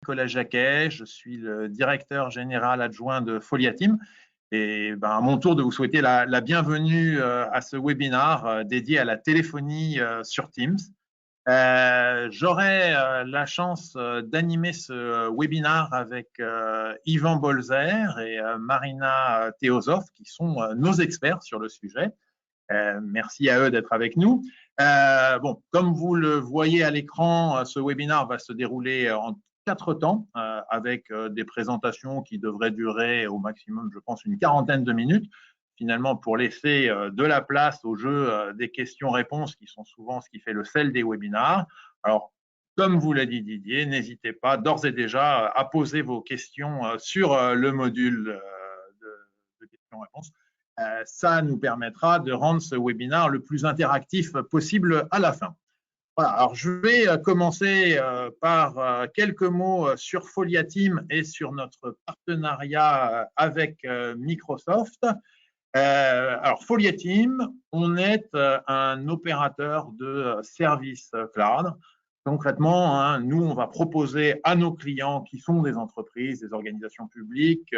Nicolas Jacquet, je suis le directeur général adjoint de Folia Team et à mon tour de vous souhaiter la bienvenue à ce webinaire dédié à la téléphonie sur Teams. J'aurai la chance d'animer ce webinaire avec Yvan Bolzer et Marina Teosov, qui sont nos experts sur le sujet. Merci à eux d'être avec nous. Bon, comme vous le voyez à l'écran, ce webinaire va se dérouler en 4 temps, avec des présentations qui devraient durer au maximum, je pense, une quarantaine de minutes, finalement pour laisser de la place au jeu des questions-réponses qui sont souvent ce qui fait le sel des webinaires. Alors, comme vous l'a dit Didier, n'hésitez pas d'ores et déjà à poser vos questions sur le module de questions-réponses. Ça nous permettra de rendre ce webinaire le plus interactif possible à la fin. Voilà, alors je vais commencer par quelques mots sur Folia Team et sur notre partenariat avec Microsoft. Alors Folia Team, on est un opérateur de services cloud. Concrètement, hein, nous, on va proposer à nos clients qui sont des entreprises, des organisations publiques,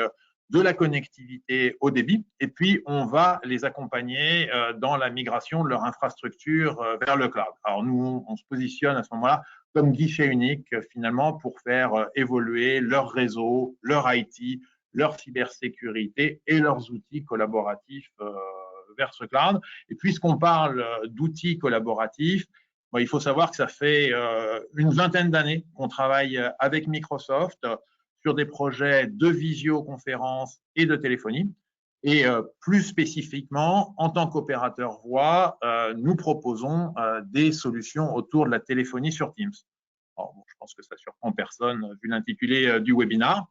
de la connectivité haut débit, et puis on va les accompagner dans la migration de leur infrastructure vers le cloud. Alors nous, on se positionne à ce moment-là comme guichet unique finalement pour faire évoluer leur réseau, leur IT, leur cybersécurité et leurs outils collaboratifs vers ce cloud. Et puisqu'on parle d'outils collaboratifs, bon, il faut savoir que ça fait une vingtaine d'années qu'on travaille avec Microsoft sur des projets de visioconférence et de téléphonie. Et plus spécifiquement, en tant qu'opérateur voix, nous proposons des solutions autour de la téléphonie sur Teams. Alors, bon, je pense que ça surprend personne vu l'intitulé du webinaire.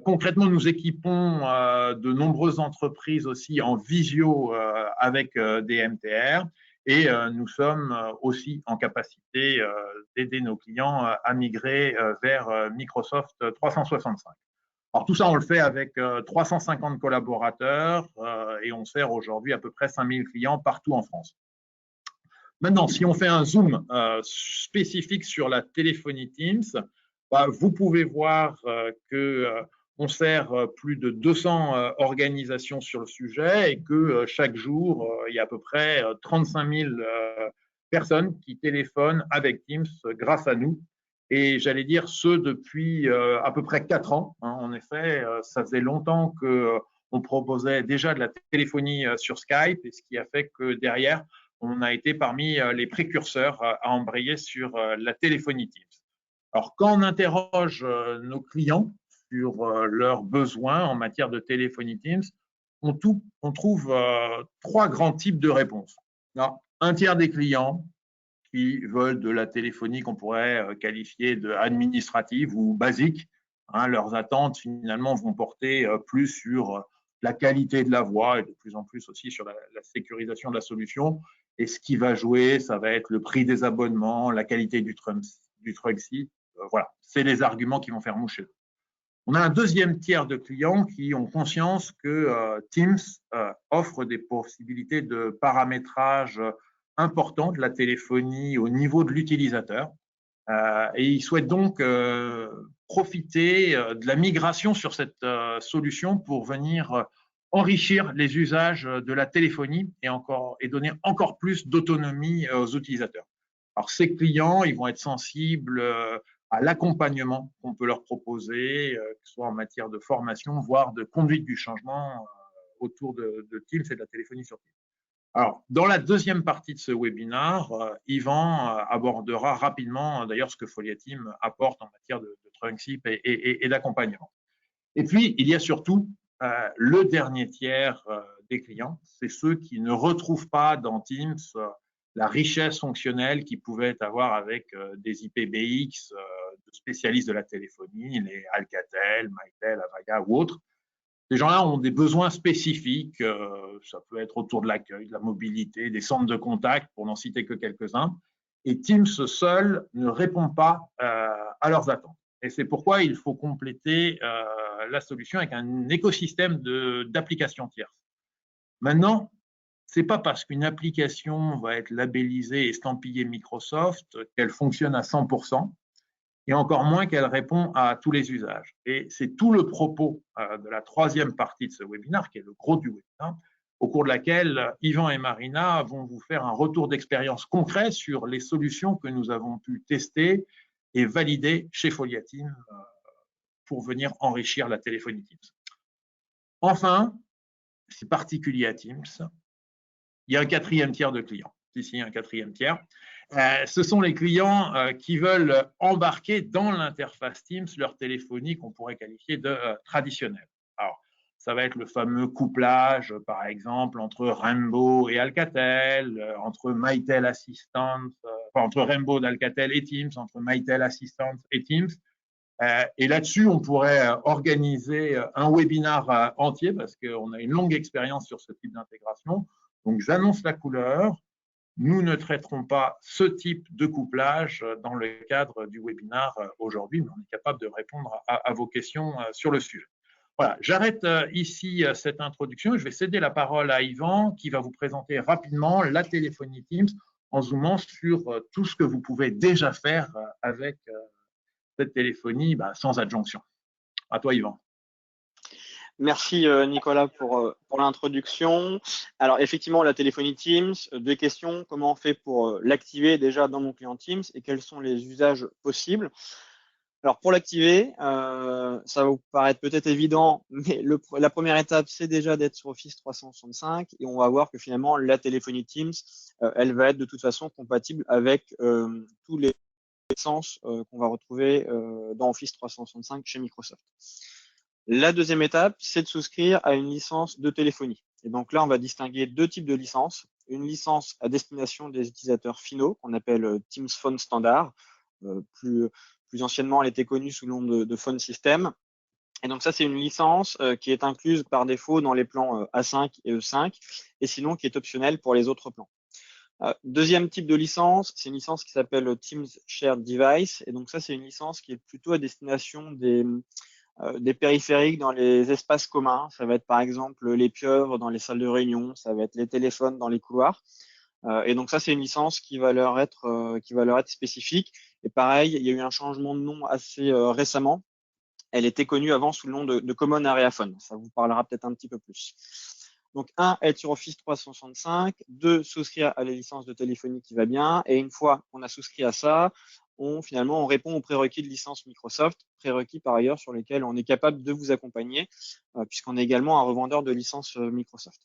Concrètement, nous équipons de nombreuses entreprises aussi en visio avec des MTR. Et nous sommes aussi en capacité d'aider nos clients à migrer vers Microsoft 365. Alors tout ça, on le fait avec 350 collaborateurs et on sert aujourd'hui à peu près 5000 clients partout en France. Maintenant, si on fait un zoom spécifique sur la téléphonie Teams, vous pouvez voir que on sert plus de 200 organisations sur le sujet et que chaque jour, il y a à peu près 35 000 personnes qui téléphonent avec Teams grâce à nous. Et j'allais dire ce depuis à peu près 4 ans. Hein. En effet, ça faisait longtemps qu'on proposait déjà de la téléphonie sur Skype, et ce qui a fait que derrière, on a été parmi les précurseurs à embrayer sur la téléphonie Teams. Alors, quand on interroge nos clients sur leurs besoins en matière de téléphonie Teams, on trouve 3 grands types de réponses. Alors, un tiers des clients qui veulent de la téléphonie qu'on pourrait qualifier d'administrative ou basique. Hein, leurs attentes, finalement, vont porter plus sur la qualité de la voix et de plus en plus aussi sur la sécurisation de la solution. Et ce qui va jouer, ça va être le prix des abonnements, la qualité du Trunksy. Voilà, c'est les arguments qui vont faire moucher. On a un deuxième tiers de clients qui ont conscience que Teams offre des possibilités de paramétrage important de la téléphonie au niveau de l'utilisateur. Et ils souhaitent donc profiter de la migration sur cette solution pour venir enrichir les usages de la téléphonie et donner encore plus d'autonomie aux utilisateurs. Alors, ces clients, ils vont être sensibles à l'accompagnement qu'on peut leur proposer, que ce soit en matière de formation, voire de conduite du changement autour de Teams et de la téléphonie sur Teams. Alors, dans la deuxième partie de ce webinaire, Yvan abordera rapidement d'ailleurs ce que Folia Team apporte en matière de Trunksy et d'accompagnement. Et puis, il y a surtout le dernier tiers des clients, c'est ceux qui ne retrouvent pas dans Teams la richesse fonctionnelle qu'ils pouvaient avoir avec des IPBX de spécialistes de la téléphonie, les Alcatel, Mytel, Avaya ou autres. Ces gens-là ont des besoins spécifiques, ça peut être autour de l'accueil, de la mobilité, des centres de contact, pour n'en citer que quelques-uns. Et Teams seul ne répond pas à leurs attentes. Et c'est pourquoi il faut compléter la solution avec un écosystème d'applications tierces. Maintenant, ce n'est pas parce qu'une application va être labellisée et estampillée Microsoft qu'elle fonctionne à 100%. et encore moins qu'elle répond à tous les usages. Et c'est tout le propos de la troisième partie de ce webinaire, qui est le gros du webinaire, au cours de laquelle Yvan et Marina vont vous faire un retour d'expérience concret sur les solutions que nous avons pu tester et valider chez Foliatim pour venir enrichir la téléphonie Teams. Enfin, c'est particulier à Teams, il y a un quatrième tiers de clients. Ici, un quatrième tiers. Ce sont les clients qui veulent embarquer dans l'interface Teams leur téléphonie qu'on pourrait qualifier de traditionnelle. Alors, ça va être le fameux couplage, par exemple, entre Rainbow et Alcatel, entre Mytel Assistant, entre Rainbow d'Alcatel et Teams, entre Mytel Assistant et Teams. Et là-dessus, on pourrait organiser un webinaire entier parce qu'on a une longue expérience sur ce type d'intégration. Donc, j'annonce la couleur. Nous ne traiterons pas ce type de couplage dans le cadre du webinaire aujourd'hui, mais on est capable de répondre à vos questions sur le sujet. Voilà, j'arrête ici cette introduction. Je vais céder la parole à Yvan qui va vous présenter rapidement la téléphonie Teams en zoomant sur tout ce que vous pouvez déjà faire avec cette téléphonie sans adjonction. À toi, Yvan. Merci Nicolas pour l'introduction. Alors effectivement, la téléphonie Teams, deux questions. Comment on fait pour l'activer déjà dans mon client Teams et quels sont les usages possibles? Alors pour l'activer, ça va vous paraître peut-être évident, mais la première étape, c'est déjà d'être sur Office 365 et on va voir que finalement, la téléphonie Teams, elle va être de toute façon compatible avec tous les licences qu'on va retrouver dans Office 365 chez Microsoft. La deuxième étape, c'est de souscrire à une licence de téléphonie. Et donc là, on va distinguer deux types de licences. Une licence à destination des utilisateurs finaux, qu'on appelle Teams Phone Standard. Plus anciennement, elle était connue sous le nom de Phone System. Et donc ça, c'est une licence qui est incluse par défaut dans les plans A5 et E5, et sinon qui est optionnelle pour les autres plans. Deuxième type de licence, c'est une licence qui s'appelle Teams Shared Device. Et donc ça, c'est une licence qui est plutôt à destination des périphériques dans les espaces communs. Ça va être par exemple les pieuvres dans les salles de réunion, ça va être les téléphones dans les couloirs. Et donc ça, c'est une licence qui va leur être spécifique. Et pareil, il y a eu un changement de nom assez récemment. Elle était connue avant sous le nom de Common Area Phone. Ça vous parlera peut-être un petit peu plus. Donc, être sur Office 365, souscrire à la licence de téléphonie qui va bien. Et une fois qu'on a souscrit à ça, on répond aux prérequis de licence Microsoft, prérequis par ailleurs sur lesquels on est capable de vous accompagner, puisqu'on est également un revendeur de licence Microsoft.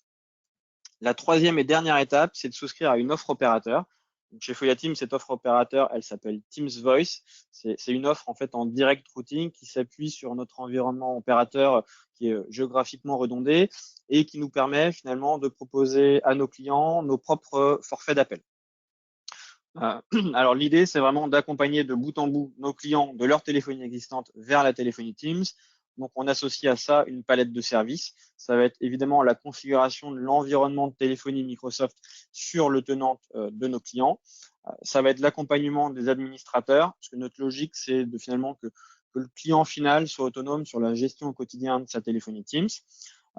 La troisième et dernière étape, c'est de souscrire à une offre opérateur. Donc, chez Foliatim, cette offre opérateur, elle s'appelle Teams Voice. C'est une offre en fait en direct routing qui s'appuie sur notre environnement opérateur qui est géographiquement redondé et qui nous permet finalement de proposer à nos clients nos propres forfaits d'appel. Alors l'idée, c'est vraiment d'accompagner de bout en bout nos clients de leur téléphonie existante vers la téléphonie Teams. Donc, on associe à ça une palette de services. Ça va être évidemment la configuration de l'environnement de téléphonie Microsoft sur le tenant de nos clients. Ça va être l'accompagnement des administrateurs, parce que notre logique, c'est de finalement que le client final soit autonome sur la gestion au quotidien de sa téléphonie Teams.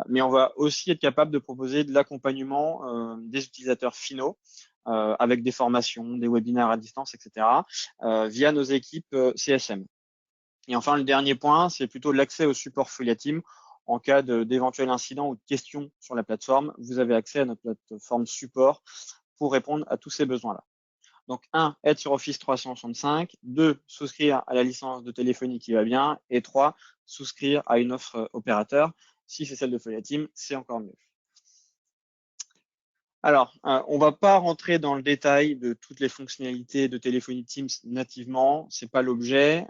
Mais on va aussi être capable de proposer de l'accompagnement des utilisateurs finaux avec des formations, des webinaires à distance, etc., via nos équipes CSM. Et enfin, le dernier point, c'est plutôt l'accès au support Foliatim. En cas d'éventuel incident ou de questions sur la plateforme, vous avez accès à notre plateforme support pour répondre à tous ces besoins-là. Donc, 1, être sur Office 365. 2, souscrire à la licence de téléphonie qui va bien. Et 3, souscrire à une offre opérateur. Si c'est celle de Foliatim, c'est encore mieux. Alors, on va pas rentrer dans le détail de toutes les fonctionnalités de téléphonie Teams nativement, c'est pas l'objet,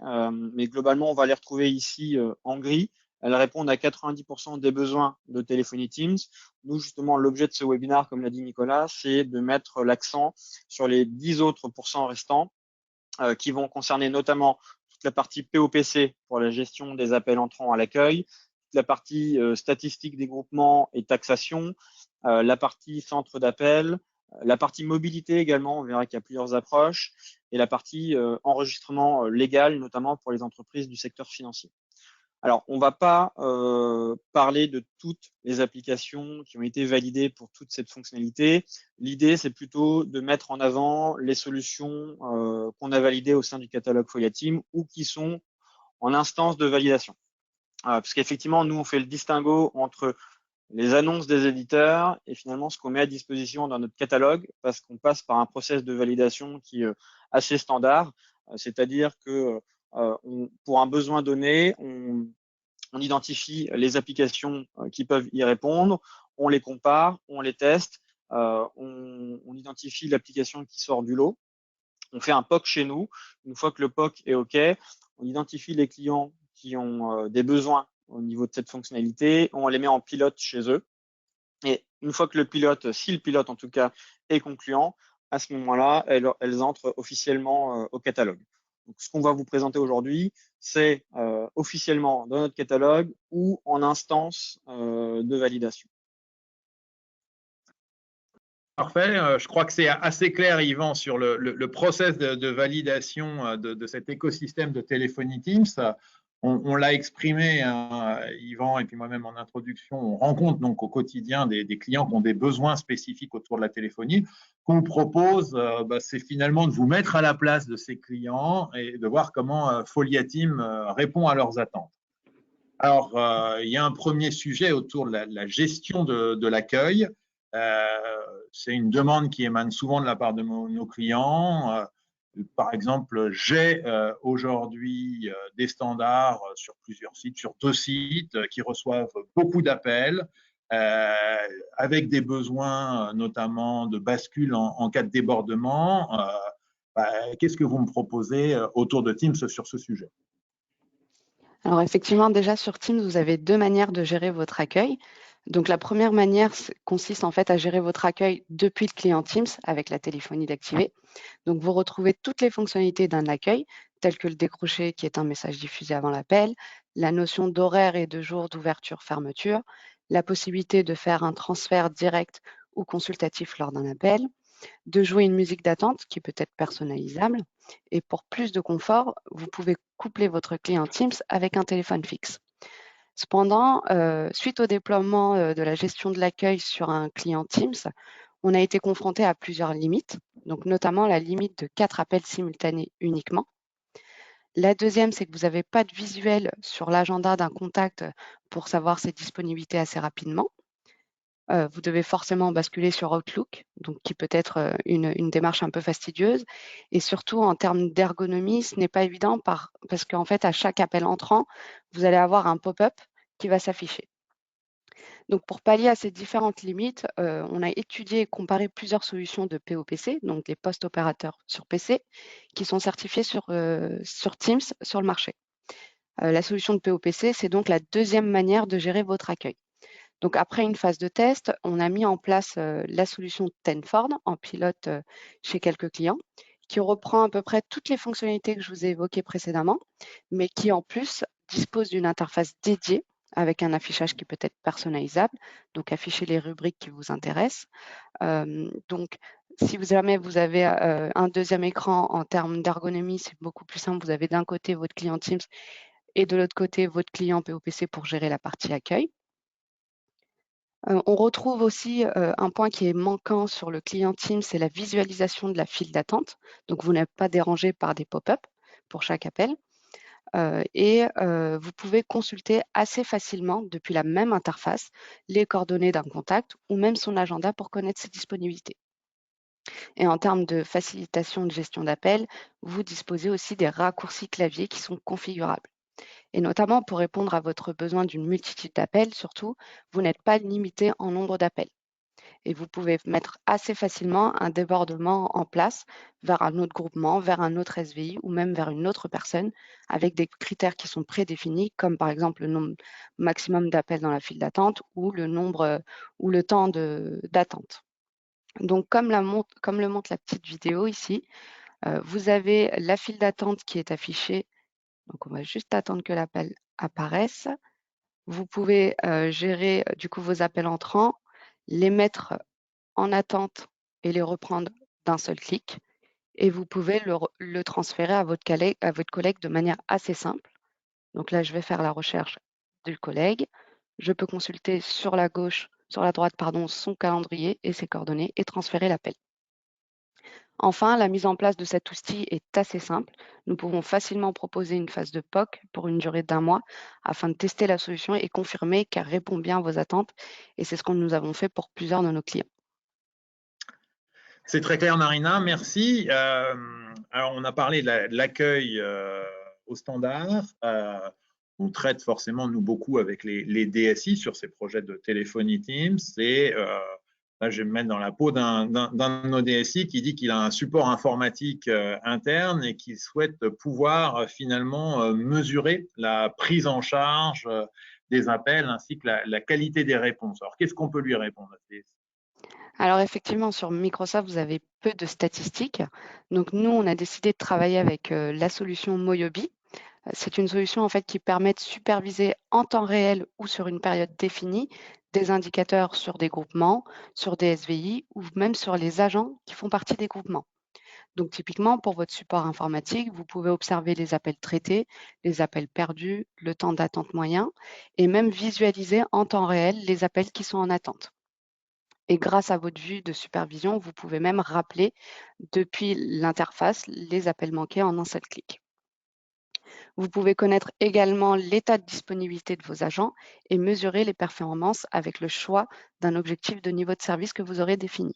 mais globalement, on va les retrouver ici en gris. Elles répondent à 90% des besoins de téléphonie Teams. Nous, justement, l'objet de ce webinaire, comme l'a dit Nicolas, c'est de mettre l'accent sur les 10 autres pourcents restants qui vont concerner notamment toute la partie POPC pour la gestion des appels entrants à l'accueil, toute la partie statistique des groupements et taxation, la partie centre d'appel, la partie mobilité également, on verra qu'il y a plusieurs approches, et la partie enregistrement légal, notamment pour les entreprises du secteur financier. Alors, on ne va pas parler de toutes les applications qui ont été validées pour toute cette fonctionnalité. L'idée, c'est plutôt de mettre en avant les solutions qu'on a validées au sein du catalogue FOIA Team ou qui sont en instance de validation. Parce qu'effectivement, nous, on fait le distinguo entre les annonces des éditeurs et finalement ce qu'on met à disposition dans notre catalogue, parce qu'on passe par un process de validation qui est assez standard, c'est-à-dire que pour un besoin donné, on identifie les applications qui peuvent y répondre, on les compare, on les teste, on identifie l'application qui sort du lot, on fait un POC chez nous. Une fois que le POC est OK, on identifie les clients qui ont des besoins au niveau de cette fonctionnalité, on les met en pilote chez eux. Et une fois que le pilote, si le pilote en tout cas est concluant, à ce moment-là, elles entrent officiellement au catalogue. Donc, ce qu'on va vous présenter aujourd'hui, c'est officiellement dans notre catalogue ou en instance de validation. Parfait. Je crois que c'est assez clair, Yvan, sur le process de validation de cet écosystème de téléphonie Teams. On l'a exprimé, hein, Yvan et puis moi-même en introduction. On rencontre donc au quotidien des clients qui ont des besoins spécifiques autour de la téléphonie. Qu'on vous propose, c'est finalement de vous mettre à la place de ces clients et de voir comment Folia Team répond à leurs attentes. Alors, il y a un premier sujet autour de la gestion de l'accueil. C'est une demande qui émane souvent de la part de nos clients. Par exemple, j'ai aujourd'hui des standards sur plusieurs sites, sur 2 sites, qui reçoivent beaucoup d'appels, avec des besoins notamment de bascule en cas de débordement. Qu'est-ce que vous me proposez autour de Teams sur ce sujet? Alors effectivement, déjà sur Teams, vous avez 2 manières de gérer votre accueil. Donc la première manière consiste en fait à gérer votre accueil depuis le client Teams avec la téléphonie d'activer. Donc vous retrouvez toutes les fonctionnalités d'un accueil, telles que le décrocher qui est un message diffusé avant l'appel, la notion d'horaire et de jour d'ouverture-fermeture, la possibilité de faire un transfert direct ou consultatif lors d'un appel, de jouer une musique d'attente qui peut être personnalisable. Et pour plus de confort, vous pouvez coupler votre client Teams avec un téléphone fixe. Cependant, suite au déploiement de la gestion de l'accueil sur un client Teams, on a été confronté à plusieurs limites, donc notamment la limite de 4 appels simultanés uniquement. La deuxième, c'est que vous n'avez pas de visuel sur l'agenda d'un contact pour savoir ses disponibilités assez rapidement. Vous devez forcément basculer sur Outlook, donc qui peut être une démarche un peu fastidieuse. Et surtout, en termes d'ergonomie, ce n'est pas évident parce qu'en fait, à chaque appel entrant, vous allez avoir un pop-up qui va s'afficher. Donc, pour pallier à ces différentes limites, on a étudié et comparé plusieurs solutions de POPC, donc des postes opérateurs sur PC, qui sont certifiés sur Teams sur le marché. La solution de POPC, c'est donc la deuxième manière de gérer votre accueil. Donc, après une phase de test, on a mis en place la solution Tenford en pilote chez quelques clients, qui reprend à peu près toutes les fonctionnalités que je vous ai évoquées précédemment, mais qui en plus dispose d'une interface dédiée avec un affichage qui peut être personnalisable, donc afficher les rubriques qui vous intéressent. Donc, si jamais vous avez un deuxième écran en termes d'ergonomie, c'est beaucoup plus simple. Vous avez d'un côté votre client Teams et de l'autre côté votre client POPC pour gérer la partie accueil. On retrouve aussi un point qui est manquant sur le client Teams, c'est la visualisation de la file d'attente. Donc, vous n'êtes pas dérangé par des pop-up pour chaque appel. Vous pouvez consulter assez facilement depuis la même interface les coordonnées d'un contact ou même son agenda pour connaître ses disponibilités. Et en termes de facilitation de gestion d'appel, vous disposez aussi des raccourcis clavier qui sont configurables. Et notamment pour répondre à votre besoin d'une multitude d'appels, surtout, vous n'êtes pas limité en nombre d'appels. Et vous pouvez mettre assez facilement un débordement en place vers un autre groupement, vers un autre SVI ou même vers une autre personne avec des critères qui sont prédéfinis, comme par exemple le nombre maximum d'appels dans la file d'attente ou le nombre ou le temps d'attente. Donc, comme le montre la petite vidéo ici, vous avez la file d'attente qui est affichée. Donc, on va juste attendre que l'appel apparaisse. Vous pouvez gérer du coup vos appels entrants, les mettre en attente et les reprendre d'un seul clic. Et vous pouvez le transférer à votre collègue de manière assez simple. Donc là, je vais faire la recherche du collègue. Je peux consulter sur la droite, pardon, son calendrier et ses coordonnées et transférer l'appel. Enfin, la mise en place de cet outil est assez simple. Nous pouvons facilement proposer une phase de POC pour une durée d'1 mois afin de tester la solution et confirmer qu'elle répond bien à vos attentes. Et c'est ce que nous avons fait pour plusieurs de nos clients. C'est très clair, Marina, merci. Alors, on a parlé de l'accueil au standard. On traite forcément, nous, beaucoup avec les DSI sur ces projets de téléphonie Teams. Et là, je vais me mettre dans la peau d'un de nos DSI qui dit qu'il a un support informatique interne et qu'il souhaite pouvoir finalement mesurer la prise en charge des appels ainsi que la qualité des réponses. Alors, qu'est-ce qu'on peut lui répondre à ce DSI? Alors effectivement, sur Microsoft, vous avez peu de statistiques. Donc nous, on a décidé de travailler avec la solution Moyobi. C'est une solution en fait qui permet de superviser en temps réel ou sur une période définie des indicateurs sur des groupements, sur des SVI ou même sur les agents qui font partie des groupements. Donc typiquement, pour votre support informatique, vous pouvez observer les appels traités, les appels perdus, le temps d'attente moyen et même visualiser en temps réel les appels qui sont en attente. Et grâce à votre vue de supervision, vous pouvez même rappeler depuis l'interface les appels manqués en un seul clic. Vous pouvez connaître également l'état de disponibilité de vos agents et mesurer les performances avec le choix d'un objectif de niveau de service que vous aurez défini.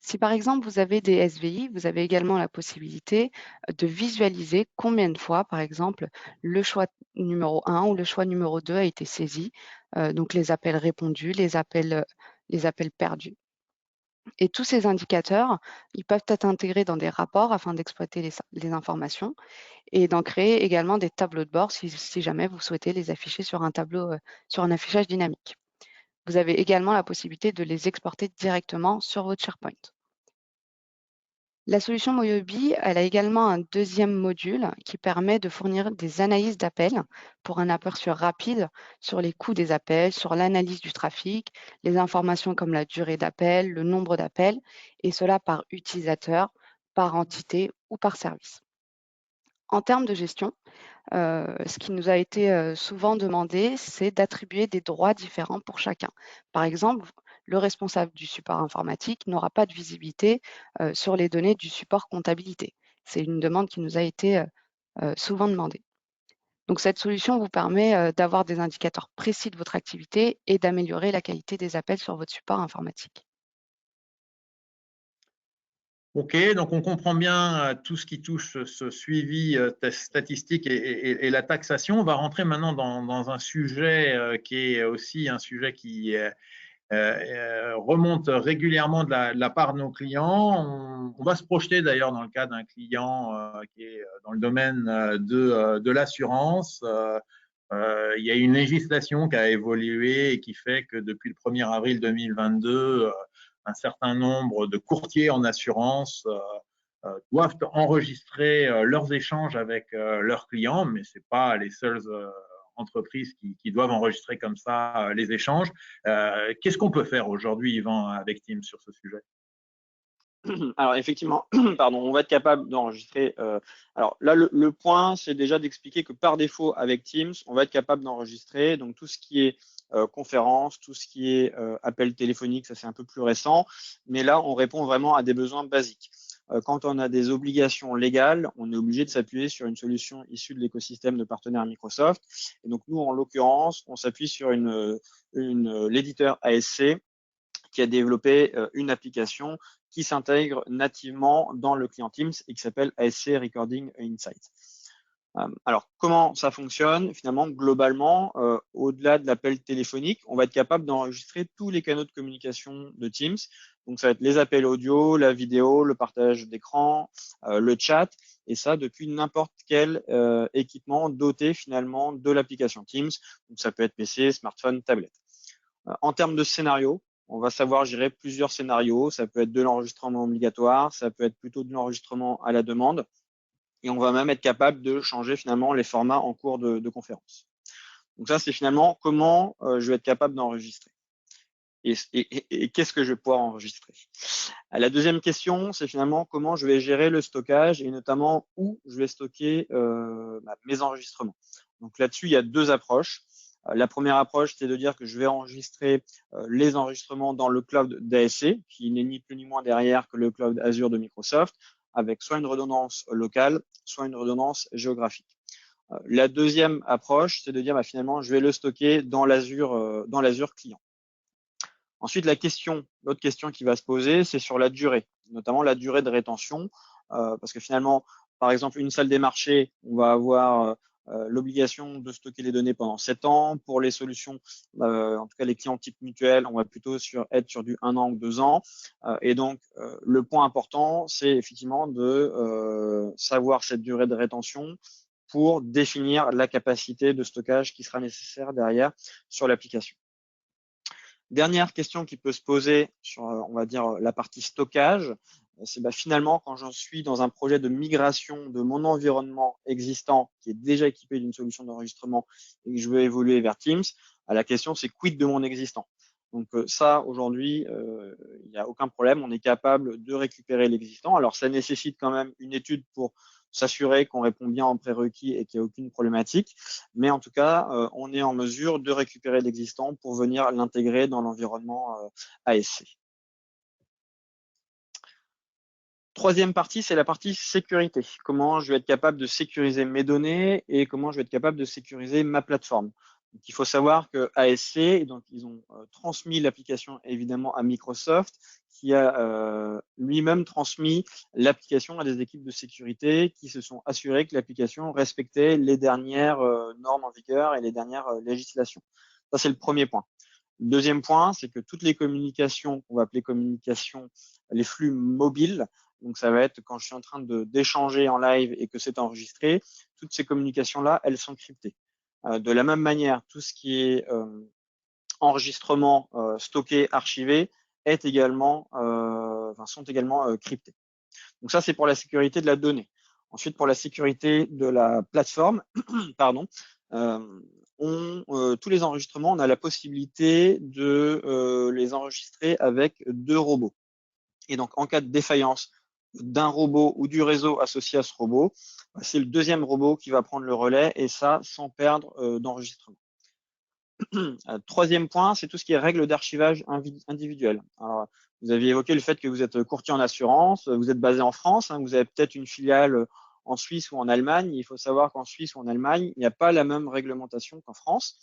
Si par exemple vous avez des SVI, vous avez également la possibilité de visualiser combien de fois, par exemple, le choix numéro 1 ou le choix numéro 2 a été saisi, donc les appels répondus, les appels perdus. Et tous ces indicateurs, ils peuvent être intégrés dans des rapports afin d'exploiter les informations et d'en créer également des tableaux de bord si jamais vous souhaitez les afficher sur un tableau, sur un affichage dynamique. Vous avez également la possibilité de les exporter directement sur votre SharePoint. La solution Moyobi, elle a également un deuxième module qui permet de fournir des analyses d'appels pour un aperçu rapide sur les coûts des appels, sur l'analyse du trafic, les informations comme la durée d'appel, le nombre d'appels, et cela par utilisateur, par entité ou par service. En termes de gestion, ce qui nous a été souvent demandé, c'est d'attribuer des droits différents pour chacun. Par exemple, le responsable du support informatique n'aura pas de visibilité sur les données du support comptabilité. C'est une demande qui nous a été souvent demandée. Donc cette solution vous permet d'avoir des indicateurs précis de votre activité et d'améliorer la qualité des appels sur votre support informatique. Ok, donc on comprend bien tout ce qui touche ce suivi statistique et la taxation. On va rentrer maintenant dans un sujet qui est aussi un sujet qui remonte régulièrement de la part de nos clients. On va se projeter d'ailleurs dans le cas d'un client qui est dans le domaine de l'assurance. Il y a une législation qui a évolué et qui fait que depuis le 1er avril 2022, un certain nombre de courtiers en assurance doivent enregistrer leurs échanges avec leurs clients, mais ce n'est pas les seules entreprises qui doivent enregistrer comme ça les échanges. Qu'est-ce qu'on peut faire aujourd'hui, Yvan, avec Teams sur ce sujet? Alors effectivement, pardon, on va être capable d'enregistrer. Alors là, le point, c'est déjà d'expliquer que par défaut, avec Teams, on va être capable d'enregistrer. Donc tout ce qui est conférence, tout ce qui est appel téléphonique, ça c'est un peu plus récent. Mais là, on répond vraiment à des besoins basiques. Quand on a des obligations légales, on est obligé de s'appuyer sur une solution issue de l'écosystème de partenaires Microsoft. Et donc nous, en l'occurrence, on s'appuie sur l'éditeur ASC qui a développé une application qui s'intègre nativement dans le client Teams et qui s'appelle ASC Recording Insights. Alors, comment ça fonctionne? Finalement, globalement, au-delà de l'appel téléphonique, on va être capable d'enregistrer tous les canaux de communication de Teams. Donc, ça va être les appels audio, la vidéo, le partage d'écran, le chat, et ça depuis n'importe quel équipement doté finalement de l'application Teams. Donc, ça peut être PC, smartphone, tablette. En termes de scénario, on va savoir gérer plusieurs scénarios. Ça peut être de l'enregistrement obligatoire, ça peut être plutôt de l'enregistrement à la demande. Et on va même être capable de changer finalement les formats en cours de conférence. Donc ça, c'est finalement comment je vais être capable d'enregistrer. Et qu'est-ce que je vais pouvoir enregistrer? La deuxième question, c'est finalement comment je vais gérer le stockage et notamment où je vais stocker mes enregistrements. Donc là-dessus, il y a deux approches. La première approche, c'est de dire que je vais enregistrer les enregistrements dans le cloud d'ASC, qui n'est ni plus ni moins derrière que le cloud Azure de Microsoft, avec soit une redondance locale, soit une redondance géographique. La deuxième approche, c'est de dire finalement, je vais le stocker dans l'Azure client. Ensuite, l'autre question qui va se poser, c'est sur la durée, notamment la durée de rétention, parce que finalement, par exemple, une salle des marchés, on va avoir l'obligation de stocker les données pendant 7 ans. Pour les solutions, en tout cas les clients type mutuel, on va plutôt être sur du 1 an ou 2 ans. Et donc, le point important, c'est effectivement de savoir cette durée de rétention pour définir la capacité de stockage qui sera nécessaire derrière sur l'application. Dernière question qui peut se poser sur, on va dire, la partie stockage, c'est finalement quand j'en suis dans un projet de migration de mon environnement existant qui est déjà équipé d'une solution d'enregistrement et que je veux évoluer vers Teams, la question c'est quid de mon existant. Donc ça, aujourd'hui, il n'y a aucun problème, on est capable de récupérer l'existant. Alors ça nécessite quand même une étude pour s'assurer qu'on répond bien en prérequis et qu'il n'y a aucune problématique. Mais en tout cas, on est en mesure de récupérer l'existant pour venir l'intégrer dans l'environnement ASC. Troisième partie, c'est la partie sécurité. Comment je vais être capable de sécuriser mes données et comment je vais être capable de sécuriser ma plateforme. Donc, il faut savoir que ASC, donc, ils ont transmis l'application évidemment à Microsoft, qui a lui-même transmis l'application à des équipes de sécurité qui se sont assurées que l'application respectait les dernières normes en vigueur et les dernières législations. Ça, c'est le premier point. Le deuxième point, c'est que toutes les communications qu'on va appeler communications, les flux mobiles, donc ça va être quand je suis en train d'échanger en live et que c'est enregistré, toutes ces communications-là, elles sont cryptées. De la même manière, tout ce qui est enregistrement, stocké, archivé, sont également cryptés. Donc ça, c'est pour la sécurité de la donnée. Ensuite, pour la sécurité de la plateforme, pardon, tous les enregistrements, on a la possibilité de les enregistrer avec 2 robots. Et donc, en cas de défaillance d'un robot ou du réseau associé à ce robot, c'est le deuxième robot qui va prendre le relais et ça sans perdre d'enregistrement. Troisième point, c'est tout ce qui est règles d'archivage individuel. Alors, vous aviez évoqué le fait que vous êtes courtier en assurance, vous êtes basé en France, vous avez peut-être une filiale en Suisse ou en Allemagne. Il faut savoir qu'en Suisse ou en Allemagne, il n'y a pas la même réglementation qu'en France.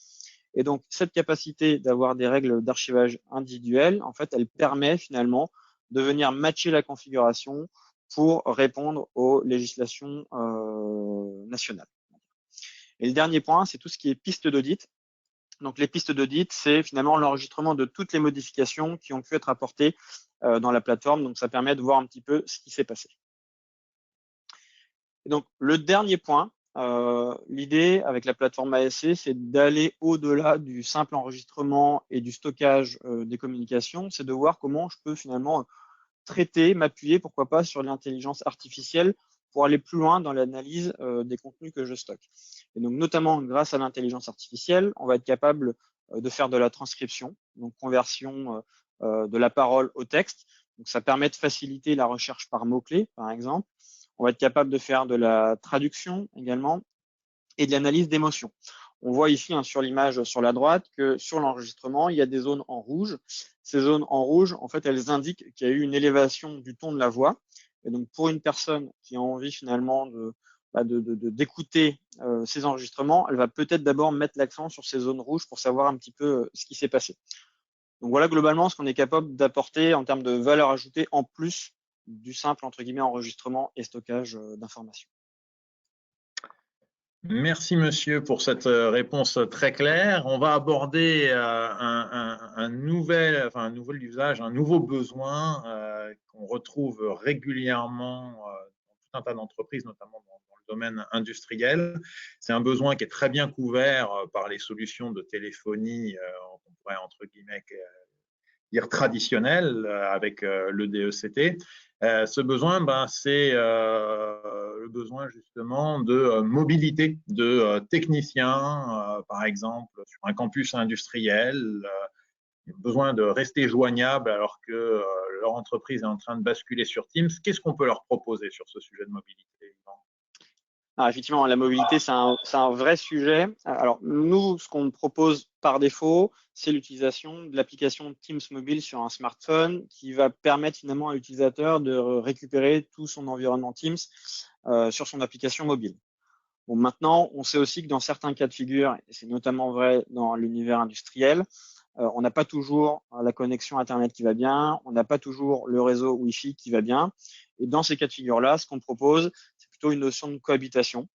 Et donc, cette capacité d'avoir des règles d'archivage individuelles, en fait, elle permet finalement de venir matcher la configuration pour répondre aux législations nationales. Et le dernier point, c'est tout ce qui est piste d'audit. Donc, les pistes d'audit, c'est finalement l'enregistrement de toutes les modifications qui ont pu être apportées dans la plateforme. Donc, ça permet de voir un petit peu ce qui s'est passé. Et donc, le dernier point, l'idée avec la plateforme ASC, c'est d'aller au-delà du simple enregistrement et du stockage des communications. C'est de voir comment je peux finalement traiter, m'appuyer, pourquoi pas, sur l'intelligence artificielle pour aller plus loin dans l'analyse des contenus que je stocke. Et donc, notamment grâce à l'intelligence artificielle, on va être capable de faire de la transcription, donc conversion de la parole au texte. Donc, ça permet de faciliter la recherche par mots-clés, par exemple. On va être capable de faire de la traduction également et de l'analyse d'émotions. On voit ici sur l'image sur la droite que sur l'enregistrement, il y a des zones en rouge. Ces zones en rouge, en fait, elles indiquent qu'il y a eu une élévation du ton de la voix. Et donc, pour une personne qui a envie finalement d'écouter ces enregistrements, elle va peut-être d'abord mettre l'accent sur ces zones rouges pour savoir un petit peu ce qui s'est passé. Donc voilà globalement ce qu'on est capable d'apporter en termes de valeur ajoutée en plus du simple entre guillemets enregistrement et stockage d'informations. Merci monsieur pour cette réponse très claire. On va aborder un nouvel usage, un nouveau besoin qu'on retrouve régulièrement dans tout un tas d'entreprises, notamment dans le domaine industriel. C'est un besoin qui est très bien couvert par les solutions de téléphonie, on pourrait entre guillemets dire traditionnelles avec le DECT. Ce besoin, c'est le besoin justement de mobilité de techniciens, par exemple, sur un campus industriel, besoin de rester joignable alors que leur entreprise est en train de basculer sur Teams. Qu'est-ce qu'on peut leur proposer sur ce sujet de mobilité, Yvan ? Alors, effectivement, la mobilité, c'est un vrai sujet. Alors, nous, ce qu'on propose par défaut, c'est l'utilisation de l'application Teams Mobile sur un smartphone qui va permettre finalement à l'utilisateur de récupérer tout son environnement Teams sur son application mobile. Bon, maintenant, on sait aussi que dans certains cas de figure, et c'est notamment vrai dans l'univers industriel, on n'a pas toujours la connexion Internet qui va bien, on n'a pas toujours le réseau Wi-Fi qui va bien. Et dans ces cas de figure-là, ce qu'on propose, c'est plutôt une notion de cohabitation.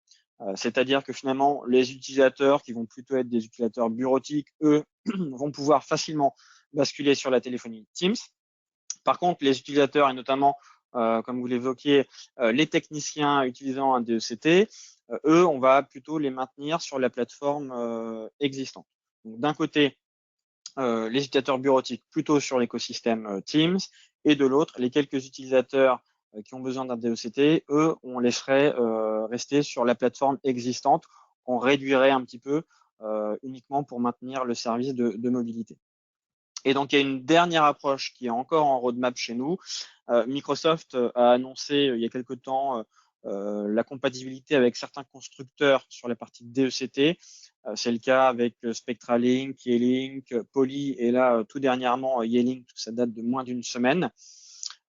C'est-à-dire que finalement, les utilisateurs qui vont plutôt être des utilisateurs bureautiques, eux, vont pouvoir facilement basculer sur la téléphonie Teams. Par contre, les utilisateurs, et notamment, comme vous l'évoquiez, les techniciens utilisant un DECT, eux, on va plutôt les maintenir sur la plateforme existante. Donc, d'un côté, les utilisateurs bureautiques plutôt sur l'écosystème Teams, et de l'autre, les quelques utilisateurs qui ont besoin d'un DECT, eux, on les ferait rester sur la plateforme existante. On réduirait un petit peu uniquement pour maintenir le service de mobilité. Et donc, il y a une dernière approche qui est encore en roadmap chez nous. Microsoft a annoncé il y a quelque temps la compatibilité avec certains constructeurs sur la partie DECT. C'est le cas avec Spectralink, Yealink, Poly et là, tout dernièrement, Yealink, ça date de moins d'une semaine.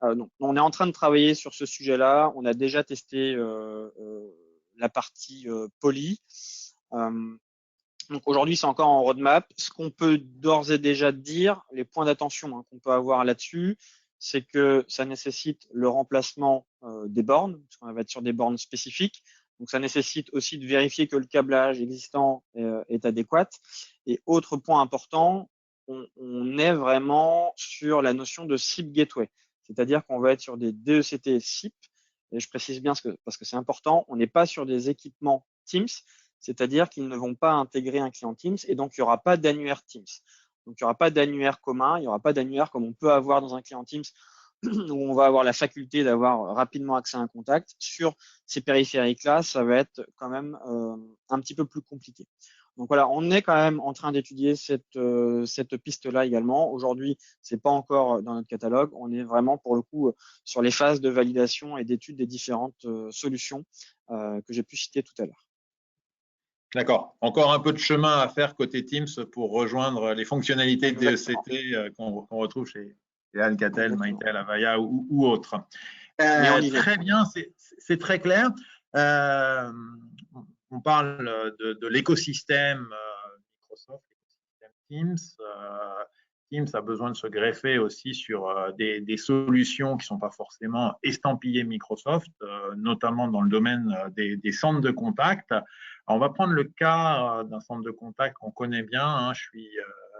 Donc, on est en train de travailler sur ce sujet-là. On a déjà testé la partie Poly. Donc aujourd'hui, c'est encore en roadmap. Ce qu'on peut d'ores et déjà dire, les points d'attention qu'on peut avoir là-dessus, c'est que ça nécessite le remplacement des bornes, parce qu'on va être sur des bornes spécifiques. Donc ça nécessite aussi de vérifier que le câblage existant est adéquat. Et autre point important, on est vraiment sur la notion de SIP Gateway, c'est-à-dire qu'on va être sur des DECT SIP. Et je précise bien parce que c'est important, on n'est pas sur des équipements Teams, c'est-à-dire qu'ils ne vont pas intégrer un client Teams et donc il n'y aura pas d'annuaire Teams. Donc il n'y aura pas d'annuaire commun, il n'y aura pas d'annuaire comme on peut avoir dans un client Teams où on va avoir la faculté d'avoir rapidement accès à un contact. Sur ces périphériques-là, ça va être quand même un petit peu plus compliqué. Donc voilà, on est quand même en train d'étudier cette piste-là également. Aujourd'hui, c'est pas encore dans notre catalogue. On est vraiment pour le coup sur les phases de validation et d'étude des différentes solutions que j'ai pu citer tout à l'heure. D'accord. Encore un peu de chemin à faire côté Teams pour rejoindre les fonctionnalités de DECT qu'on retrouve chez Alcatel, Mytel, Avaya ou autres. Très bien, c'est très clair. On parle de l'écosystème Microsoft, l'écosystème Teams. Teams a besoin de se greffer aussi sur des solutions qui ne sont pas forcément estampillées Microsoft, notamment dans le domaine des centres de contact. Alors, on va prendre le cas d'un centre de contact qu'on connaît bien. Je suis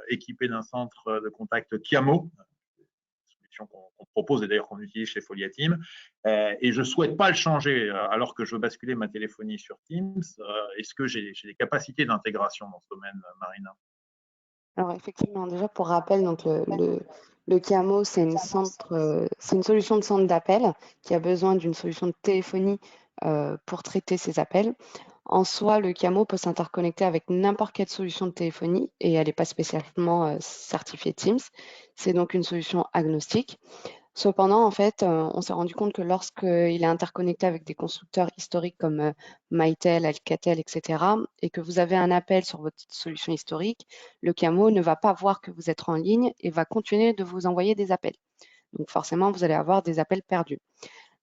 équipé d'un centre de contact Chiamo, solution qu'on propose et d'ailleurs qu'on utilise chez Foliatim, et je ne souhaite pas le changer alors que je veux basculer ma téléphonie sur Teams. Est-ce que j'ai des capacités d'intégration dans ce domaine, Marina? Alors effectivement, déjà pour rappel, donc le Chiamo, c'est une solution de centre d'appel qui a besoin d'une solution de téléphonie pour traiter ces appels. En soi, le Chiamo peut s'interconnecter avec n'importe quelle solution de téléphonie et elle n'est pas spécialement certifiée Teams. C'est donc une solution agnostique. Cependant, en fait, on s'est rendu compte que lorsqu'il est interconnecté avec des constructeurs historiques comme Mytel, Alcatel, etc., et que vous avez un appel sur votre solution historique, le Chiamo ne va pas voir que vous êtes en ligne et va continuer de vous envoyer des appels. Donc forcément, vous allez avoir des appels perdus.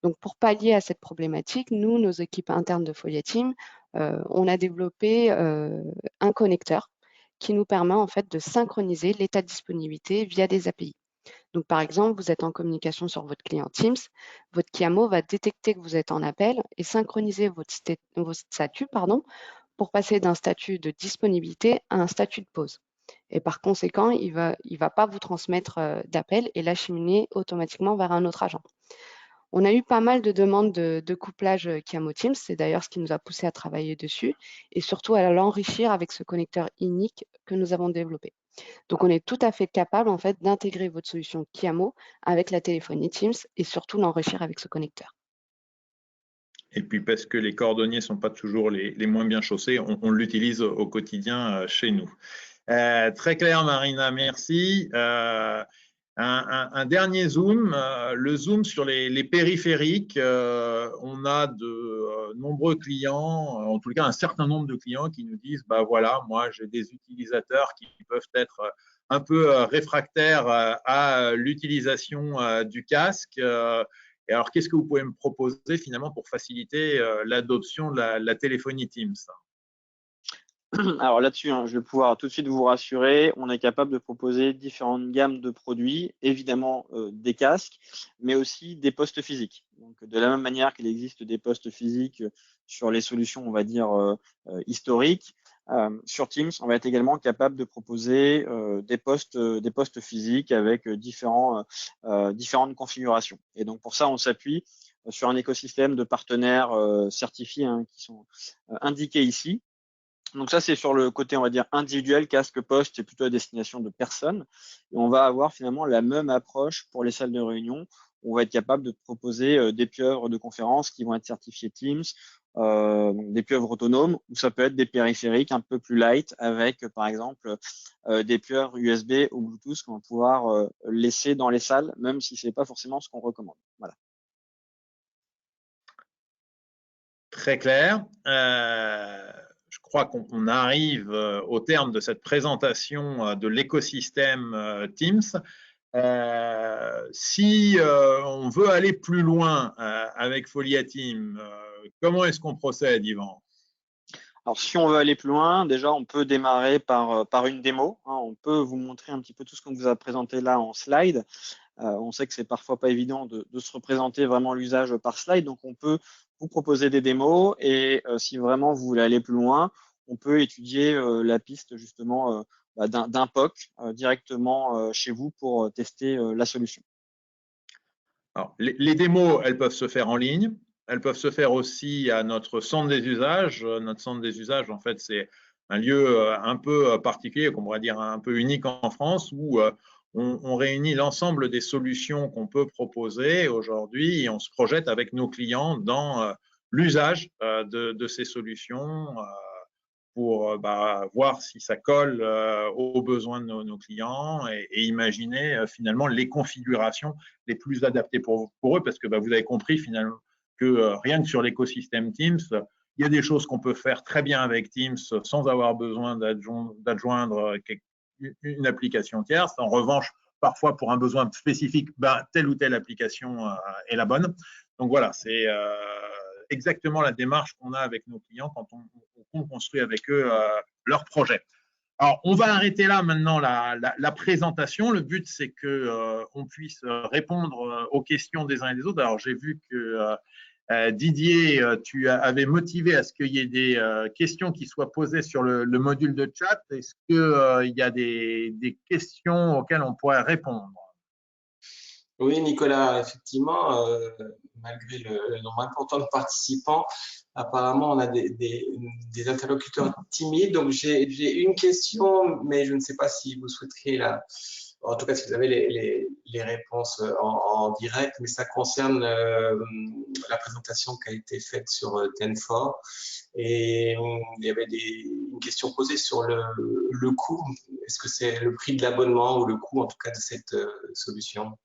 Donc pour pallier à cette problématique, nous, nos équipes internes de Foliatim, on a développé un connecteur qui nous permet en fait de synchroniser l'état de disponibilité via des API. Donc, par exemple, vous êtes en communication sur votre client Teams, votre Chiamo va détecter que vous êtes en appel et synchroniser votre statut pour passer d'un statut de disponibilité à un statut de pause. Et par conséquent, il va pas vous transmettre d'appel et l'acheminer automatiquement vers un autre agent. On a eu pas mal de demandes de couplage Chiamo Teams, c'est d'ailleurs ce qui nous a poussé à travailler dessus et surtout à l'enrichir avec ce connecteur unique que nous avons développé. Donc, on est tout à fait capable en fait d'intégrer votre solution Chiamo avec la téléphonie Teams et surtout l'enrichir avec ce connecteur. Et puis parce que les cordonniers ne sont pas toujours les moins bien chaussés, on l'utilise au quotidien chez nous. Très clair, Marina, merci. Un dernier zoom, le zoom sur les périphériques. On a de nombreux clients, en tout cas un certain nombre de clients qui nous disent, bah voilà, moi j'ai des utilisateurs qui peuvent être un peu réfractaires à l'utilisation du casque. Et alors, qu'est-ce que vous pouvez me proposer finalement pour faciliter l'adoption de la téléphonie Teams? Alors là-dessus, hein, je vais pouvoir tout de suite vous rassurer, on est capable de proposer différentes gammes de produits, évidemment des casques, mais aussi des postes physiques. Donc de la même manière qu'il existe des postes physiques sur les solutions, on va dire, historiques, sur Teams, on va être également capable de proposer des postes physiques avec différentes configurations. Et donc pour ça, on s'appuie sur un écosystème de partenaires certifiés, hein, qui sont indiqués ici. Donc ça, c'est sur le côté, on va dire, individuel, casque poste, c'est plutôt à destination de personnes. Et on va avoir finalement la même approche pour les salles de réunion. On va être capable de proposer des pieuvres de conférence qui vont être certifiées Teams, donc des pieuvres autonomes, ou ça peut être des périphériques un peu plus light avec, par exemple, des pieuvres USB ou Bluetooth qu'on va pouvoir laisser dans les salles, même si c'est pas forcément ce qu'on recommande. Voilà. Très clair. Je crois qu'on arrive au terme de cette présentation de l'écosystème Teams. Si on veut aller plus loin avec Folia Team, comment est-ce qu'on procède, Yvan? Alors, si on veut aller plus loin, déjà, on peut démarrer par une démo, hein. On peut vous montrer un petit peu tout ce qu'on vous a présenté là en slide. On sait que c'est parfois pas évident de se représenter vraiment l'usage par slide, donc on peut vous proposer des démos et si vraiment vous voulez aller plus loin, on peut étudier la piste justement d'un POC directement chez vous pour tester la solution. Alors, les démos, elles peuvent se faire en ligne. Elles peuvent se faire aussi à notre centre des usages. Notre centre des usages, en fait, c'est un lieu un peu particulier, qu'on pourrait dire un peu unique en France, où on réunit l'ensemble des solutions qu'on peut proposer aujourd'hui et on se projette avec nos clients dans l'usage de ces solutions pour voir si ça colle aux besoins de nos clients et imaginer finalement les configurations les plus adaptées pour eux, parce que vous avez compris finalement que rien que sur l'écosystème Teams, il y a des choses qu'on peut faire très bien avec Teams sans avoir besoin d'adjoindre une application tierce. En revanche, parfois pour un besoin spécifique, telle ou telle application est la bonne. Donc voilà, c'est exactement la démarche qu'on a avec nos clients quand on construit avec eux leur projet. Alors, on va arrêter là maintenant la présentation. Le but, c'est qu'on puisse répondre aux questions des uns et des autres. Alors, j'ai vu que Didier, tu avais motivé à ce qu'il y ait des questions qui soient posées sur le module de chat. Est-ce qu'il y a des questions auxquelles on pourrait répondre? Oui, Nicolas, effectivement, malgré le nombre important de participants, apparemment, on a des interlocuteurs timides. Donc, j'ai une question, mais je ne sais pas si vous souhaiteriez en tout cas, si vous avez les réponses en direct, mais ça concerne la présentation qui a été faite sur Tenfor. Et il y avait une question posée sur le coût. Est-ce que c'est le prix de l'abonnement ou le coût, en tout cas, de cette solution?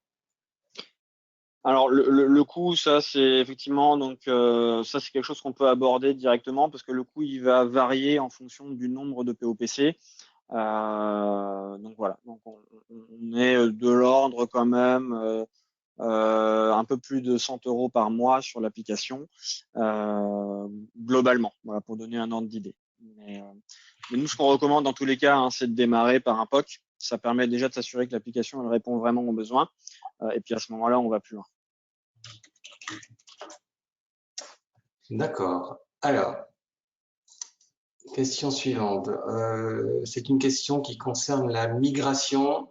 Alors le coût, ça c'est effectivement donc ça c'est quelque chose qu'on peut aborder directement parce que le coût il va varier en fonction du nombre de POPC. Donc voilà, donc on est de l'ordre quand même un peu plus de 100 € par mois sur l'application globalement. Voilà pour donner un ordre d'idée. Mais nous ce qu'on recommande dans tous les cas, hein, c'est de démarrer par un POC. Ça permet déjà de s'assurer que l'application elle répond vraiment aux besoins. Et puis à ce moment-là, on va plus loin. D'accord. Alors, question suivante. C'est une question qui concerne la migration.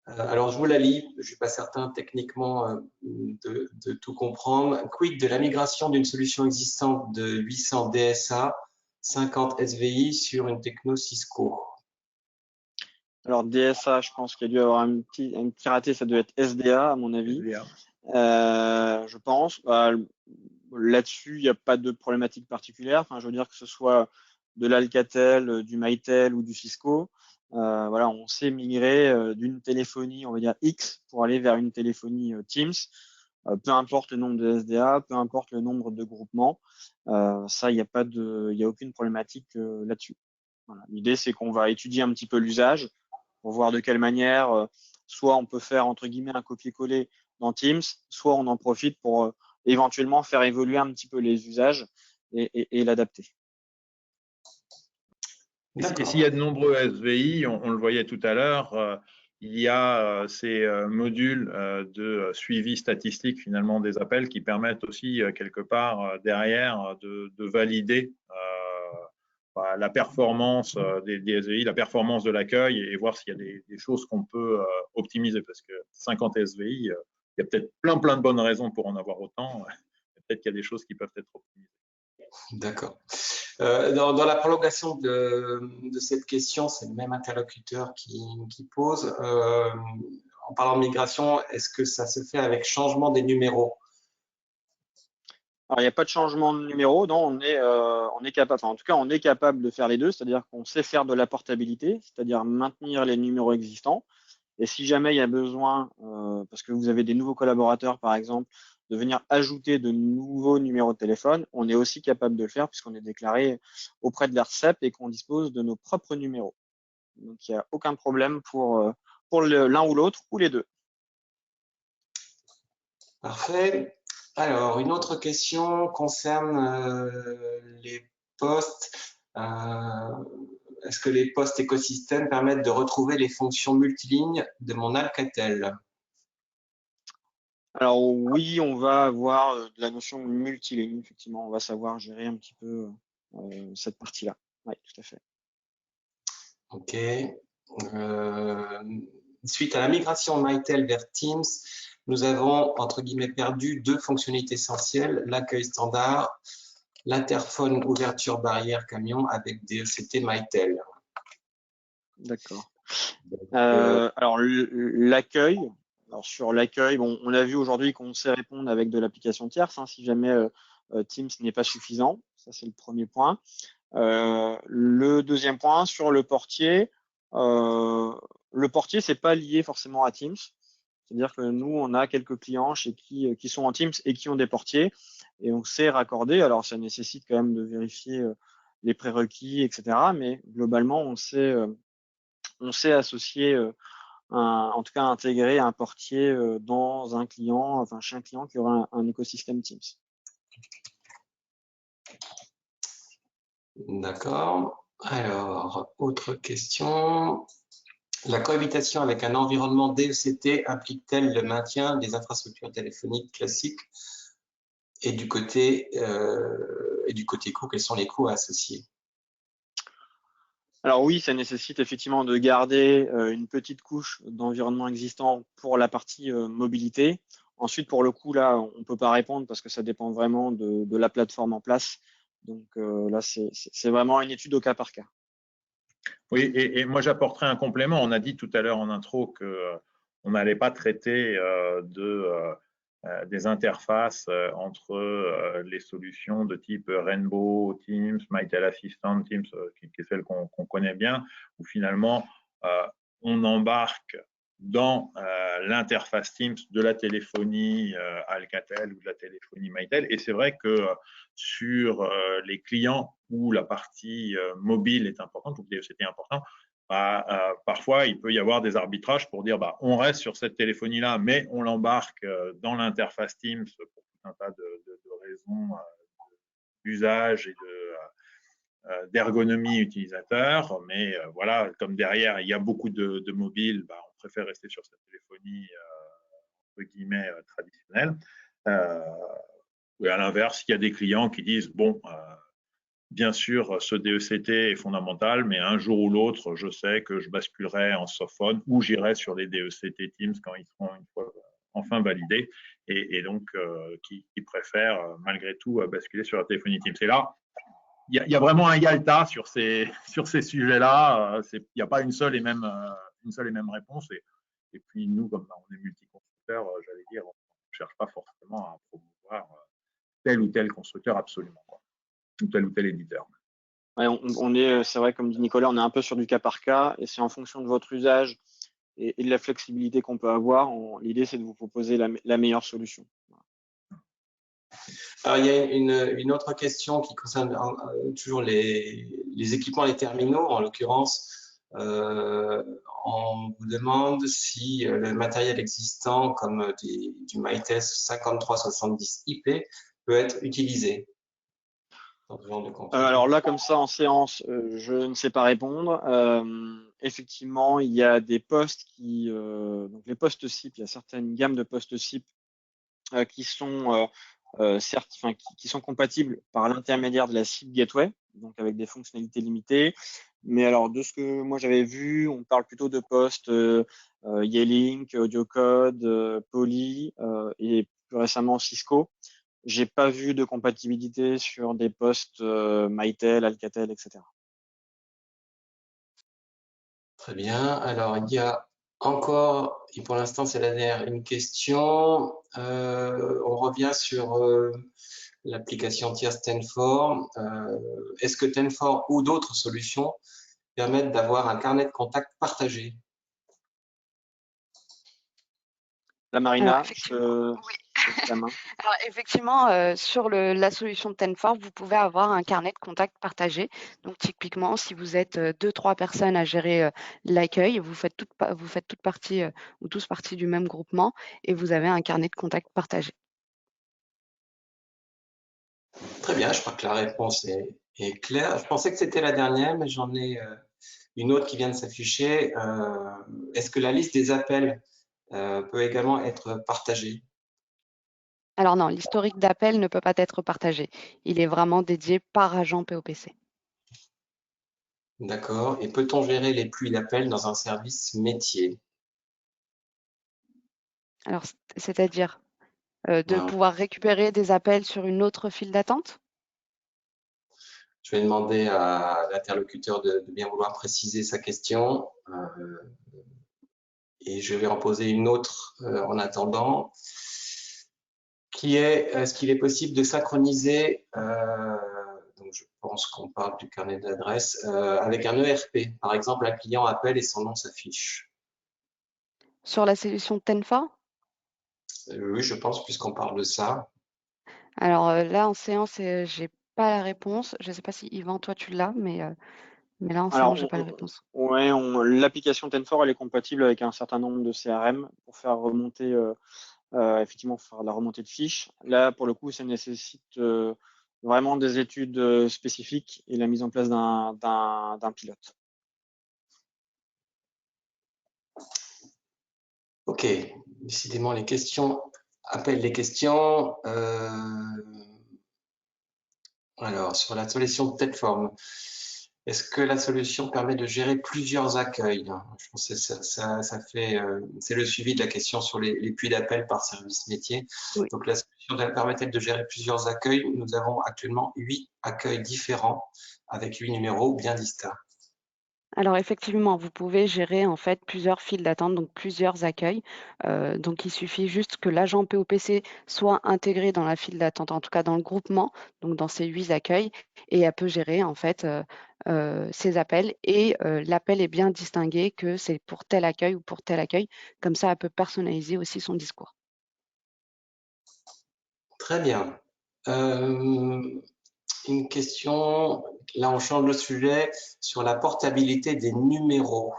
Alors, je vous la lis. Je ne suis pas certain techniquement de tout comprendre. Quid de la migration d'une solution existante de 800 DSA, 50 SVI sur une techno Cisco? Alors DSA, je pense qu'il y a dû avoir un petit raté, ça doit être SDA à mon avis. Je pense. Là-dessus, il n'y a pas de problématique particulière. Enfin, je veux dire que ce soit de l'Alcatel, du Mytel ou du Cisco. Voilà, on sait migrer d'une téléphonie, on va dire X, pour aller vers une téléphonie Teams. Peu importe le nombre de SDA, peu importe le nombre de groupements, ça, il n'y a aucune problématique là-dessus. Voilà. L'idée, c'est qu'on va étudier un petit peu l'usage pour voir de quelle manière, soit on peut faire entre guillemets un copier-coller dans Teams, soit on en profite pour éventuellement faire évoluer un petit peu les usages et l'adapter. Et s'il y a de nombreux SVI, on le voyait tout à l'heure, il y a ces modules de suivi statistique finalement des appels qui permettent aussi quelque part derrière de valider la performance des SVI, la performance de l'accueil et voir s'il y a des choses qu'on peut optimiser parce que 50 SVI, il y a peut-être plein de bonnes raisons pour en avoir autant. Peut-être qu'il y a des choses qui peuvent être optimisées. D'accord. Dans la prolongation de cette question, c'est le même interlocuteur qui pose. En parlant de migration, est-ce que ça se fait avec changement des numéros? Alors, il n'y a pas de changement de numéro, non, on est capable, enfin, en tout cas, on est capable de faire les deux, c'est-à-dire qu'on sait faire de la portabilité, c'est-à-dire maintenir les numéros existants. Et si jamais il y a besoin, parce que vous avez des nouveaux collaborateurs, par exemple, de venir ajouter de nouveaux numéros de téléphone, on est aussi capable de le faire puisqu'on est déclaré auprès de l'ARCEP et qu'on dispose de nos propres numéros. Donc, il n'y a aucun problème pour l'un ou l'autre ou les deux. Parfait. Alors, une autre question concerne les postes. Est-ce que les postes écosystèmes permettent de retrouver les fonctions multilignes de mon Alcatel? Alors oui, on va avoir de la notion multiligne, effectivement, on va savoir gérer un petit peu cette partie-là. Oui, tout à fait. Ok. Suite à la migration Mytel vers Teams, nous avons, entre guillemets, perdu deux fonctionnalités essentielles, l'accueil standard, l'interphone ouverture barrière camion avec DECT Mytel. D'accord. Alors l'accueil, alors sur l'accueil, bon, on a vu aujourd'hui qu'on sait répondre avec de l'application tierce, hein, si jamais Teams n'est pas suffisant. Ça, c'est le premier point. Le deuxième point, sur le portier, c'est pas lié forcément à Teams. C'est-à-dire que nous, on a quelques clients chez qui sont en Teams et qui ont des portiers et on sait raccorder. Alors, ça nécessite quand même de vérifier les prérequis, etc. Mais globalement, on sait associer, en tout cas intégrer un portier dans un client, enfin chez un client qui aura un écosystème Teams. D'accord. Alors, autre question. La cohabitation avec un environnement DECT implique-t-elle le maintien des infrastructures téléphoniques classiques et du côté coût, quels sont les coûts associés? Alors oui, ça nécessite effectivement de garder une petite couche d'environnement existant pour la partie mobilité. Ensuite, pour le coup, là, on ne peut pas répondre parce que ça dépend vraiment de la plateforme en place. Donc là, c'est vraiment une étude au cas par cas. Oui, et moi j'apporterai un complément. On a dit tout à l'heure en intro que on n'allait pas traiter des interfaces entre les solutions de type Rainbow, Teams, Mytel Assistant, Teams, qui est celle qu'on connaît bien, où finalement on embarque dans l'interface Teams de la téléphonie Alcatel ou de la téléphonie Mytel. Et c'est vrai que sur les clients où la partie mobile est importante, ou que c'était important, parfois il peut y avoir des arbitrages pour dire on reste sur cette téléphonie-là, mais on l'embarque dans l'interface Teams pour tout un tas de raisons d'usage et d'ergonomie utilisateur. Mais voilà, comme derrière il y a beaucoup de mobiles, on préfère rester sur cette téléphonie entre guillemets traditionnelle. Et à l'inverse, il y a des clients qui disent bien sûr, ce DECT est fondamental, mais un jour ou l'autre, je sais que je basculerai en softphone ou j'irai sur les DECT Teams quand ils seront une fois enfin validés et donc qui préfèrent malgré tout basculer sur la téléphonie Teams. Et là, il y a vraiment un Yalta sur ces sujets-là. Il n'y a pas une seule et même réponse. Et puis nous, comme on est multi-constructeurs, j'allais dire, on ne cherche pas forcément à promouvoir tel ou tel constructeur absolument, ou tel éditeur. Ouais, c'est vrai, comme dit Nicolas, on est un peu sur du cas par cas et c'est en fonction de votre usage et de la flexibilité qu'on peut avoir. L'idée, c'est de vous proposer la meilleure solution. Alors, il y a une autre question qui concerne toujours les équipements, les terminaux. En l'occurrence, on vous demande si le matériel existant comme du Mites 5370 IP peut être utilisé dans ce genre de config. Alors là, comme ça, en séance, je ne sais pas répondre. Effectivement, il y a des postes donc les postes SIP, il y a certaines gammes de postes SIP qui sont qui sont compatibles par l'intermédiaire de la SIP Gateway, donc avec des fonctionnalités limitées. Mais alors, de ce que moi j'avais vu, on parle plutôt de postes Yealink, AudioCode, Poly et plus récemment Cisco. J'ai pas vu de compatibilité sur des postes Mytel, Alcatel, etc. Très bien. Alors, il y a encore, et pour l'instant c'est la dernière, une question. On revient sur l'application tierce Tenfor. Est-ce que Tenfor ou d'autres solutions permettent d'avoir un carnet de contact partagé? La Alors, Marina, effectivement, oui. je laisse la main. Alors, effectivement, sur la solution Tenfor, vous pouvez avoir un carnet de contact partagé. Donc, typiquement, si vous êtes 2-3 personnes à gérer l'accueil, vous faites toutes partie ou tous partie du même groupement et vous avez un carnet de contact partagé. Très bien, je crois que la réponse est claire. Je pensais que c'était la dernière, mais j'en ai une autre qui vient de s'afficher. Est-ce que la liste des appels peut également être partagée? Alors non, l'historique d'appel ne peut pas être partagé. Il est vraiment dédié par agent POPC. D'accord. Et peut-on gérer les pluies d'appels dans un service métier? Alors, c'est-à-dire de Alors, pouvoir récupérer des appels sur une autre file d'attente? je vais demander à l'interlocuteur de bien vouloir préciser sa question et je vais en poser une autre en attendant, qui est, est-ce qu'il est possible de synchroniser, donc je pense qu'on parle du carnet d'adresse, avec un ERP. Par exemple, un client appelle et son nom s'affiche. Sur la solution Tenfor? Oui, je pense, puisqu'on parle de ça. Alors là, en séance, j'ai pas la réponse. Je sais pas si Yvan, toi, tu l'as, mais là, en séance, Alors, j'ai pas la réponse. ouais, l'application Tenfor, elle est compatible avec un certain nombre de CRM pour faire remonter, effectivement, faire la remontée de fiches. Là, pour le coup, ça nécessite vraiment des études spécifiques et la mise en place d'un pilote. Ok, décidément, les questions appellent les questions. Alors, sur la solution de Tenform, est-ce que la solution permet de gérer plusieurs accueils? Je pense que ça fait, c'est le suivi de la question sur les puits d'appel par service métier. Oui. Donc, la solution permet-elle de gérer plusieurs accueils? Nous avons actuellement 8 accueils différents avec 8 numéros bien distincts. Alors effectivement, vous pouvez gérer en fait plusieurs files d'attente, donc plusieurs accueils. Donc il suffit juste que l'agent POPC soit intégré dans la file d'attente, en tout cas dans le groupement, donc dans ces 8 accueils, et elle peut gérer en fait ces appels. Et l'appel est bien distingué que c'est pour tel accueil ou pour tel accueil. Comme ça, elle peut personnaliser aussi son discours. Très bien. Une question, là on change de sujet, sur la portabilité des numéros.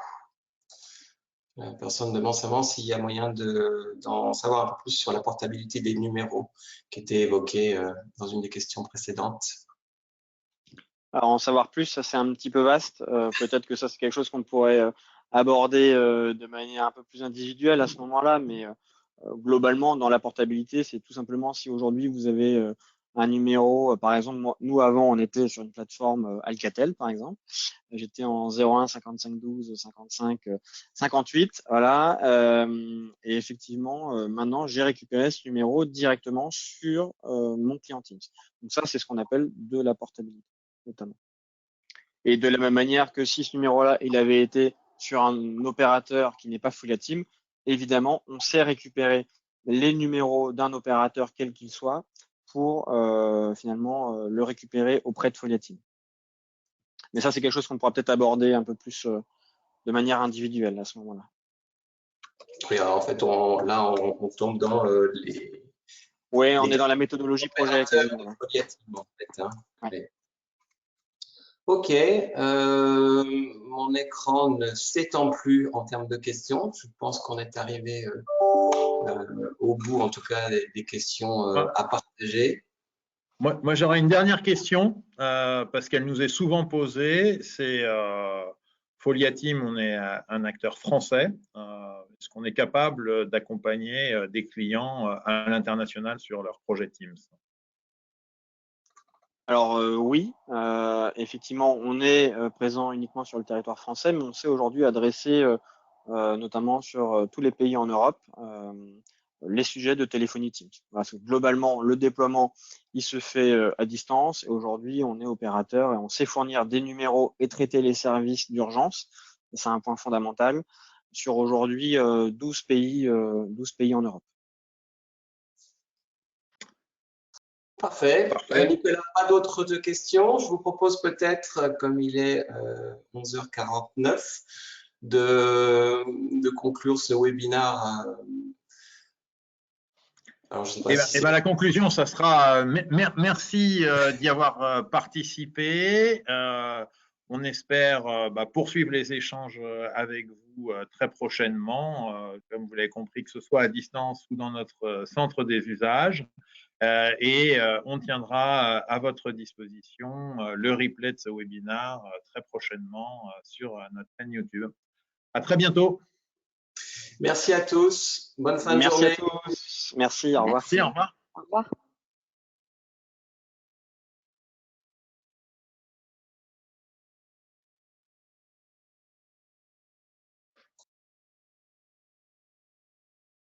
La personne demande savoir s'il y a moyen d'en savoir un peu plus sur la portabilité des numéros qui était évoquée dans une des questions précédentes. Alors, en savoir plus, ça c'est un petit peu vaste. Peut-être que ça c'est quelque chose qu'on pourrait aborder de manière un peu plus individuelle à ce moment-là, mais globalement, dans la portabilité, c'est tout simplement si aujourd'hui vous avez un numéro, par exemple, nous avant on était sur une plateforme Alcatel par exemple, j'étais en 01 55 12 55 58, voilà, et effectivement maintenant j'ai récupéré ce numéro directement sur mon client Teams. Donc ça c'est ce qu'on appelle de la portabilité notamment. Et de la même manière que si ce numéro-là, il avait été sur un opérateur qui n'est pas Full Team, évidemment, on sait récupérer les numéros d'un opérateur quel qu'il soit pour finalement le récupérer auprès de Full Team. Mais ça, c'est quelque chose qu'on pourra peut-être aborder un peu plus de manière individuelle à ce moment-là. Oui, alors en fait, on tombe dans les. Oui, on est dans la méthodologie projet. En fait, hein. Ouais. Ok, mon écran ne s'étend plus en termes de questions. Je pense qu'on est arrivé au bout, en tout cas, des questions à partager. Moi j'aurais une dernière question parce qu'elle nous est souvent posée. C'est Foliatim, on est un acteur français. Est-ce qu'on est capable d'accompagner des clients à l'international sur leur projet Teams? Alors oui, effectivement, on est présent uniquement sur le territoire français, mais on sait aujourd'hui adresser, notamment sur tous les pays en Europe, les sujets de téléphonie Teams. Parce que globalement, le déploiement, il se fait à distance. Et aujourd'hui, on est opérateur et on sait fournir des numéros et traiter les services d'urgence. C'est un point fondamental sur aujourd'hui 12 pays en Europe. Parfait. Nicolas, pas d'autres questions. Je vous propose peut-être, comme il est 11h49, de conclure ce webinaire. Alors, je sais pas si la conclusion, ça sera merci d'y avoir participé. On espère poursuivre les échanges avec vous très prochainement, comme vous l'avez compris, que ce soit à distance ou dans notre centre des usages. Et on tiendra à votre disposition le replay de ce webinaire très prochainement sur notre chaîne YouTube. À très bientôt. Merci à tous. Bonne fin de journée. Merci à tous. Merci, au revoir. Merci, au revoir. Au revoir.